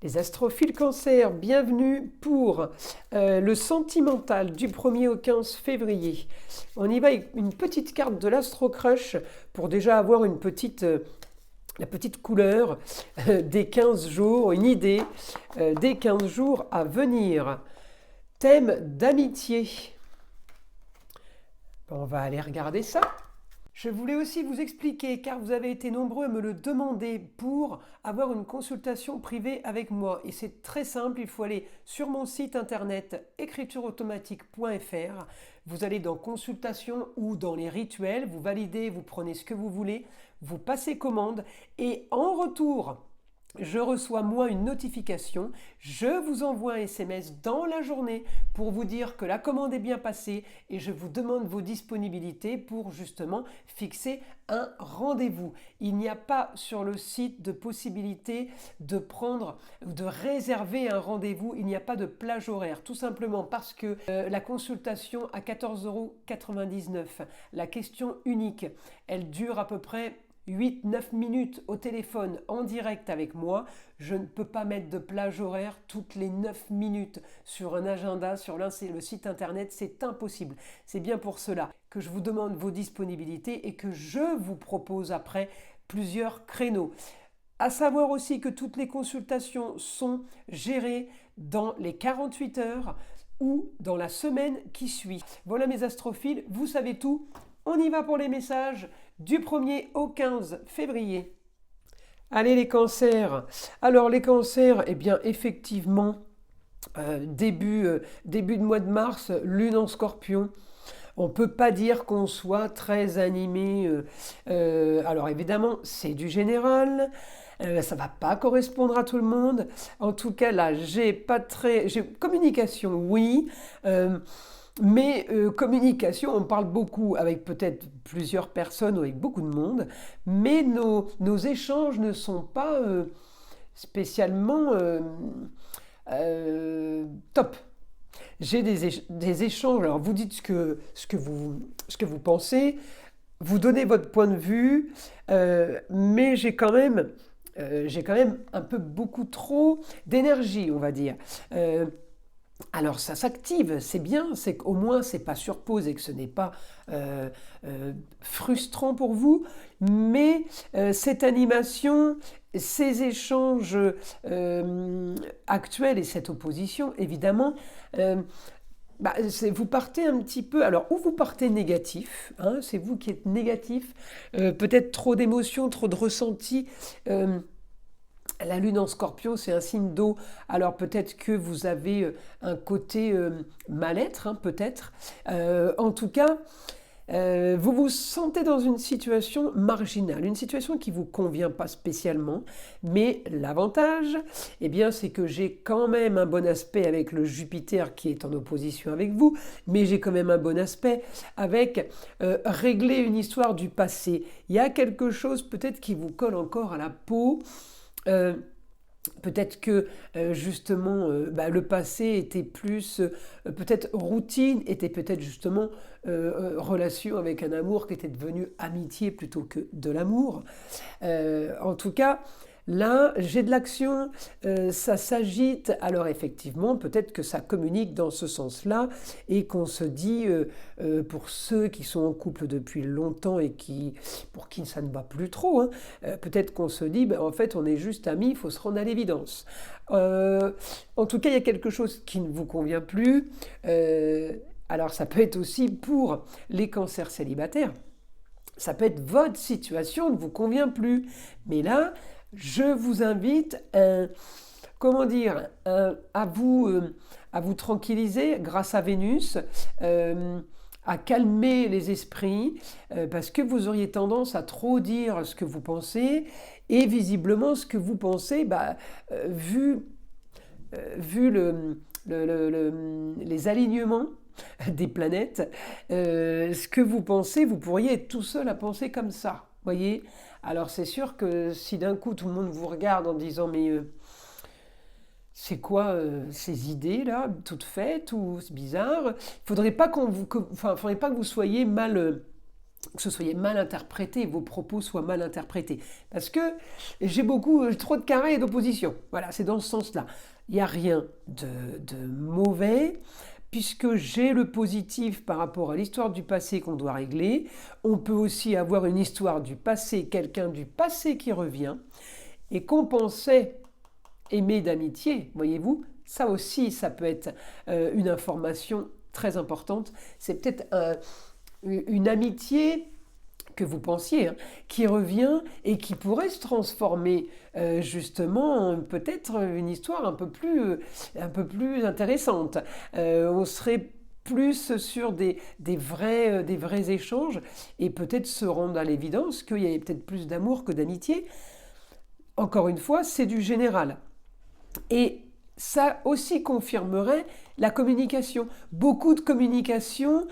Les astrophiles cancer, bienvenue pour le sentimental du 1er au 15 février. On y va avec une petite carte de l'Astro Crush pour déjà avoir la petite couleur des 15 jours, une idée des 15 jours à venir. Thème d'amitié. On va aller regarder ça. Je voulais aussi vous expliquer, car vous avez été nombreux à me le demander, pour avoir une consultation privée avec moi. Et c'est très simple, il faut aller sur mon site internet écritureautomatique.fr. Vous allez dans consultation ou dans les rituels, vous validez, vous prenez ce que vous voulez, vous passez commande et en retour, je reçois moi une notification, je vous envoie un SMS dans la journée pour vous dire que la commande est bien passée et je vous demande vos disponibilités pour justement fixer un rendez-vous. Il n'y a pas sur le site de possibilité de prendre ou de réserver un rendez-vous, il n'y a pas de plage horaire, tout simplement parce que la consultation à 14,99 €, la question unique, elle dure à peu près 8-9 minutes au téléphone en direct avec moi. Je ne peux pas mettre de plage horaire toutes les 9 minutes sur un agenda, sur le site internet, c'est impossible. C'est bien pour cela que je vous demande vos disponibilités et que je vous propose après plusieurs créneaux. À savoir aussi que toutes les consultations sont gérées dans les 48 heures ou dans la semaine qui suit. Voilà mes astrophiles, vous savez tout. On y va pour les messages du 1er au 15 février. Allez les cancers. Alors les cancers, eh bien effectivement, début de mois de mars, lune en scorpion. On ne peut pas dire qu'on soit très animé. Alors évidemment, c'est du général. Ça ne va pas correspondre à tout le monde. En tout cas, là, j'ai communication, oui. Mais communication, on parle beaucoup avec peut-être plusieurs personnes ou avec beaucoup de monde, mais nos échanges ne sont pas spécialement top. J'ai des échanges, alors vous dites ce que vous pensez, vous donnez votre point de vue, mais j'ai quand même un peu beaucoup trop d'énergie, on va dire. Alors ça s'active, c'est bien, c'est qu'au moins c'est pas sur pause et que ce n'est pas frustrant pour vous, mais cette animation, ces échanges actuels et cette opposition, évidemment, vous partez un petit peu, alors ou vous partez négatif, hein, c'est vous qui êtes négatif, peut-être trop d'émotions, trop de ressentis. La lune en scorpion, c'est un signe d'eau, alors peut-être que vous avez un côté mal-être, hein, peut-être. En tout cas, vous vous sentez dans une situation marginale, une situation qui ne vous convient pas spécialement, mais l'avantage, eh bien, c'est que j'ai quand même un bon aspect avec le Jupiter qui est en opposition avec vous, mais j'ai quand même un bon aspect avec régler une histoire du passé. Il y a quelque chose peut-être qui vous colle encore à la peau. Peut-être que justement le passé était plus peut-être routine, était peut-être justement relation avec un amour qui était devenu amitié plutôt que de l'amour. En tout cas, là, j'ai de l'action, ça s'agite, alors effectivement, peut-être que ça communique dans ce sens-là et qu'on se dit, pour ceux qui sont en couple depuis longtemps et pour qui ça ne va plus trop, hein, peut-être qu'on se dit, en fait, on est juste amis, il faut se rendre à l'évidence. En tout cas, il y a quelque chose qui ne vous convient plus. Alors, ça peut être aussi pour les cancers célibataires. Ça peut être votre situation ne vous convient plus. Mais là, je vous invite à vous tranquilliser grâce à Vénus, à calmer les esprits, parce que vous auriez tendance à trop dire ce que vous pensez, et visiblement ce que vous pensez, vu les alignements des planètes, ce que vous pensez, vous pourriez être tout seul à penser comme ça, voyez. Alors c'est sûr que si d'un coup tout le monde vous regarde en disant mais c'est quoi ces idées là toutes faites ou c'est bizarre, faudrait pas que vous soyez mal que ce soit mal interprété, vos propos soient mal interprétés. Parce que j'ai trop de carrés et d'opposition. Voilà, c'est dans ce sens-là. Il n'y a rien de mauvais, puisque j'ai le positif par rapport à l'histoire du passé qu'on doit régler. On peut aussi avoir une histoire du passé, quelqu'un du passé qui revient, et qu'on pensait aimer d'amitié, voyez-vous, ça aussi, ça peut être une information très importante. C'est peut-être une amitié que vous pensiez, hein, qui revient et qui pourrait se transformer justement en peut-être une histoire un peu plus intéressante. On serait plus sur des vrais échanges et peut-être se rendre à l'évidence qu'il y avait peut-être plus d'amour que d'amitié. Encore une fois, c'est du général. Et ça aussi confirmerait la communication. Beaucoup de communication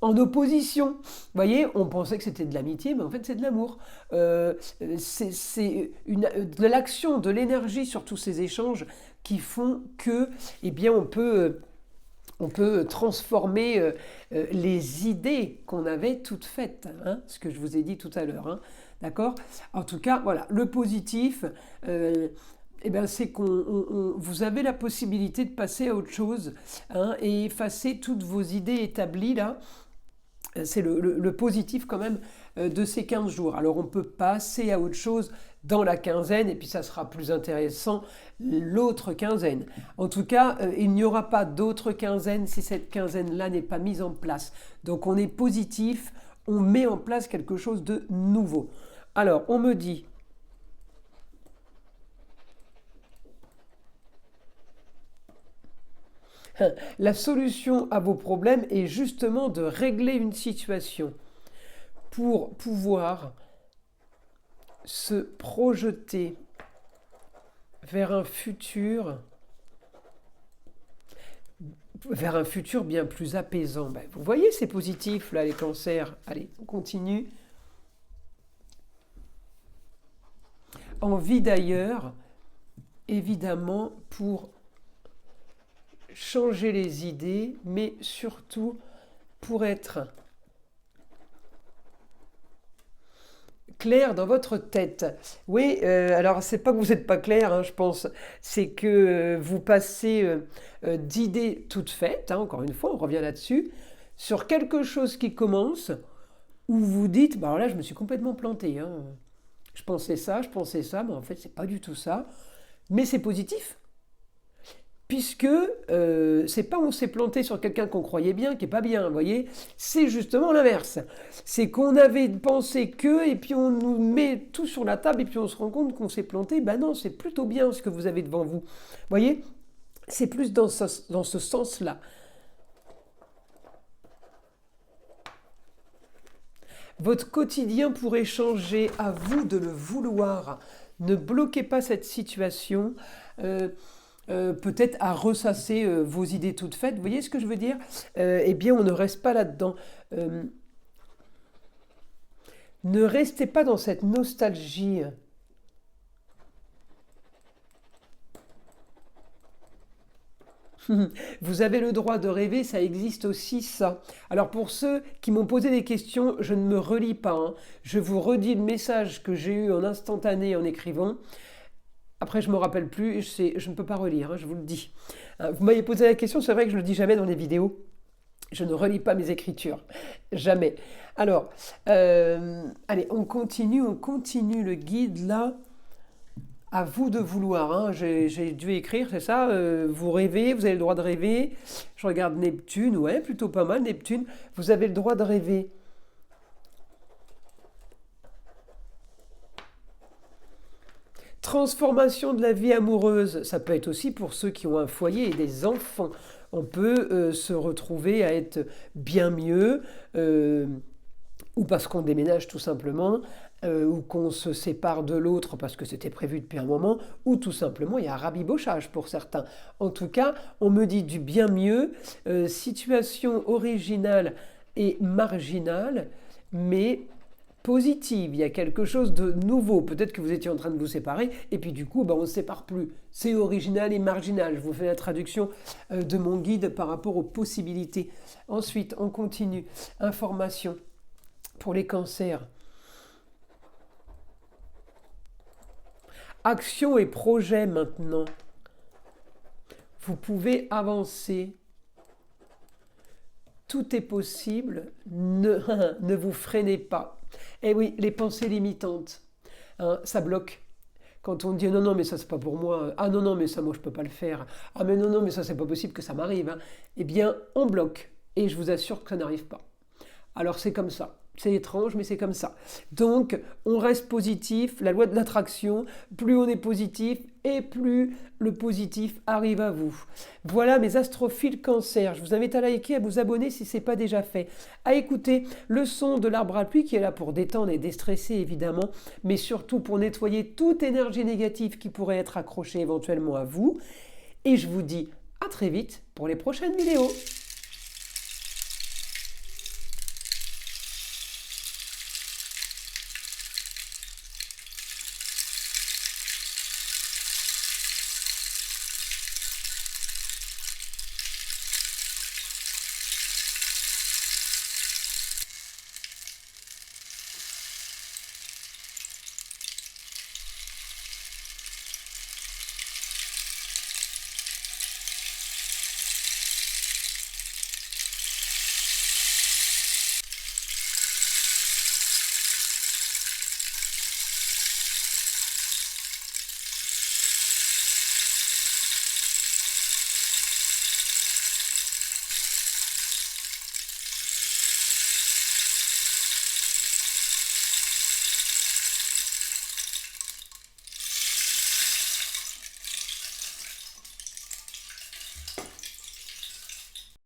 en opposition. Vous voyez, on pensait que c'était de l'amitié, mais en fait c'est de l'amour. C'est de l'action, de l'énergie sur tous ces échanges qui font que, eh bien, on peut transformer les idées qu'on avait toutes faites, hein, ce que je vous ai dit tout à l'heure. Hein, d'accord ? En tout cas, voilà, le positif, eh bien, c'est que vous avez la possibilité de passer à autre chose, hein, et effacer toutes vos idées établies là. C'est le positif quand même de ces 15 jours. Alors on peut passer à autre chose dans la quinzaine et puis ça sera plus intéressant l'autre quinzaine. En tout cas, il n'y aura pas d'autre quinzaine si cette quinzaine-là n'est pas mise en place. Donc on est positif, on met en place quelque chose de nouveau. Alors on me dit... La solution à vos problèmes est justement de régler une situation pour pouvoir se projeter vers un futur bien plus apaisant. Ben, vous voyez, c'est positif là, les cancers. Allez, on continue. Envie d'ailleurs, évidemment, pour changer les idées, mais surtout pour être clair dans votre tête. Oui, alors c'est pas que vous n'êtes pas clair, hein, je pense, c'est que vous passez d'idées toutes faites, hein, encore une fois, on revient là-dessus, sur quelque chose qui commence, où vous dites, bah là je me suis complètement planté, hein. Je pensais ça, mais en fait c'est pas du tout ça, mais c'est positif. Puisque c'est pas on s'est planté sur quelqu'un qu'on croyait bien, qui est pas bien, vous voyez, c'est justement l'inverse. C'est qu'on avait pensé que, et puis on nous met tout sur la table, et puis on se rend compte qu'on s'est planté. Ben non, c'est plutôt bien ce que vous avez devant vous. Vous voyez, c'est plus dans ce sens-là. Votre quotidien pourrait changer, à vous de le vouloir. Ne bloquez pas cette situation. Peut-être à ressasser vos idées toutes faites. Vous voyez ce que je veux dire ? Eh bien, on ne reste pas là-dedans. Ne restez pas dans cette nostalgie. Vous avez le droit de rêver, ça existe aussi ça. Alors pour ceux qui m'ont posé des questions, je ne me relis pas, hein. Je vous redis le message que j'ai eu en instantané en écrivant. Après, je ne me rappelle plus, je ne peux pas relire, hein, je vous le dis. Vous m'avez posé la question, c'est vrai que je ne le dis jamais dans les vidéos. Je ne relis pas mes écritures. Jamais. Alors, allez, on continue le guide là. À vous de vouloir, hein. J'ai dû écrire, c'est ça, vous rêvez, vous avez le droit de rêver. Je regarde Neptune, ouais, plutôt pas mal, Neptune. Vous avez le droit de rêver. Transformation de la vie amoureuse, ça peut être aussi pour ceux qui ont un foyer et des enfants. On peut se retrouver à être bien mieux, ou parce qu'on déménage tout simplement, ou qu'on se sépare de l'autre parce que c'était prévu depuis un moment, ou tout simplement il y a un rabibochage pour certains. En tout cas, on me dit du bien mieux, situation originale et marginale, mais positive, il y a quelque chose de nouveau. Peut-être que vous étiez en train de vous séparer, et puis du coup, on ne se sépare plus. C'est original et marginal. Je vous fais la traduction de mon guide par rapport aux possibilités. Ensuite, on continue. Information. pour les cancers. Action et projet maintenant. Vous pouvez avancer. Tout est possible. Ne vous freinez pas. Eh oui, les pensées limitantes, hein, ça bloque. Quand on dit non, non, mais ça c'est pas pour moi. Ah non, non, mais ça moi je peux pas le faire. Ah mais non, non, mais ça c'est pas possible que ça m'arrive. Hein. Eh bien, on bloque. Et je vous assure que ça n'arrive pas. Alors c'est comme ça. C'est étrange, mais c'est comme ça. Donc, on reste positif, la loi de l'attraction, plus on est positif et plus le positif arrive à vous. Voilà mes astrophiles cancer. Je vous invite à liker, à vous abonner si ce n'est pas déjà fait. À écouter le son de l'arbre à pluie qui est là pour détendre et déstresser évidemment, mais surtout pour nettoyer toute énergie négative qui pourrait être accrochée éventuellement à vous. Et je vous dis à très vite pour les prochaines vidéos.